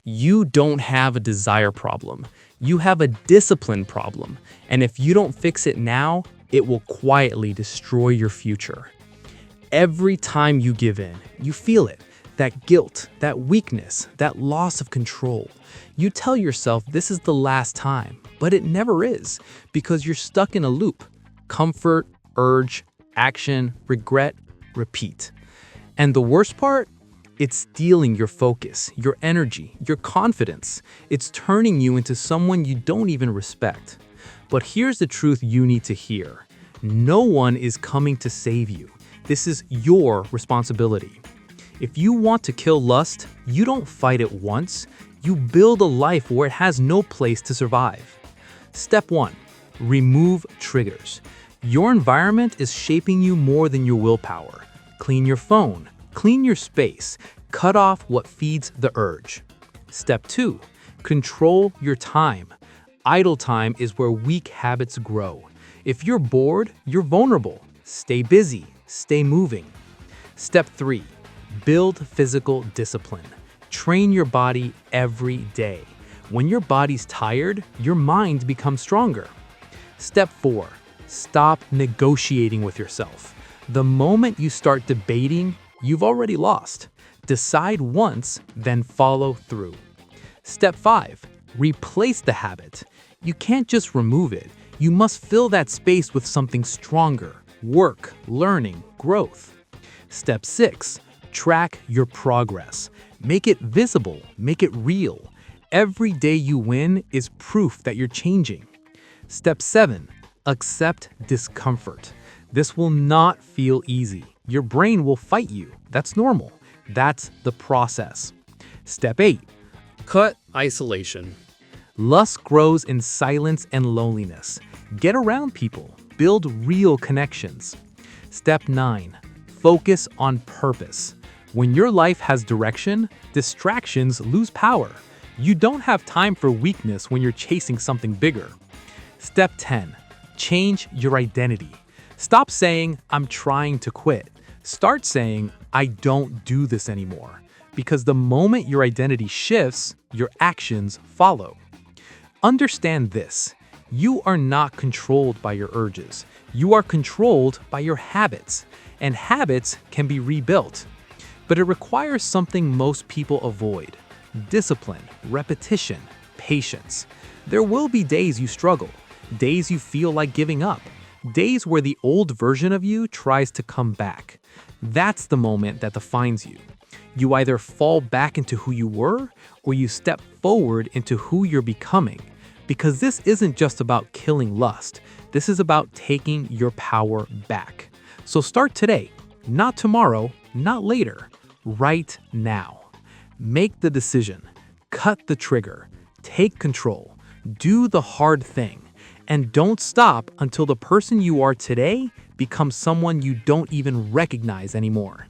You don't have a desire problem. You have a discipline problem. And if you don't fix it now, it will quietly destroy your future. Every time you give in, you feel it. That guilt, that weakness, that loss of control. You tell yourself this is the last time, but it never is because you're stuck in a loop. Comfort, urge, action, regret, repeat. And the worst part? It's stealing your focus, your energy, your confidence. It's turning you into someone you don't even respect. But here's the truth you need to hear. No one is coming to save you. This is your responsibility. If you want to kill lust, you don't fight it once. You build a life where it has no place to survive. Step 1. Remove triggers. Your environment is shaping you more than your willpower. Clean your phone. Clean your space. Cut off what feeds the urge. Step 2. Control your time. Idle time is where weak habits grow. If you're bored, you're vulnerable. Stay busy. Stay moving. Step 3. Build physical discipline. Train your body every day. When your body's tired, your mind becomes stronger. Step 4. Stop negotiating with yourself. The moment you start debating, you've already lost. Decide once, then follow through. Step 5. Replace the habit. You can't just remove it. You must fill that space with something stronger. Work, learning, growth. Step 6. Track your progress. Make it visible. Make it real. Every day you win is proof that you're changing. Step 7. Accept discomfort. This will not feel easy. Your brain will fight you. That's normal. That's the process. Step 8. Cut isolation. Lust grows in silence and loneliness. Get around people. Build real connections. Step 9. Focus on purpose. When your life has direction, distractions lose power. You don't have time for weakness when you're chasing something bigger. Step 10. Change your identity. Stop saying, "I'm trying to quit." Start saying, "I don't do this anymore." Because the moment your identity shifts, your actions follow. Understand this. You are not controlled by your urges. You are controlled by your habits. And habits can be rebuilt. But it requires something most people avoid: discipline, repetition, patience. There will be days you struggle, days you feel like giving up, days where the old version of you tries to come back. That's the moment that defines you. You either fall back into who you were, or you step forward into who you're becoming. Because this isn't just about killing lust. This is about taking your power back. So start today, not tomorrow, not later, right now. Make the decision, cut the trigger, take control, do the hard thing, and don't stop until the person you are today becomes someone you don't even recognize anymore.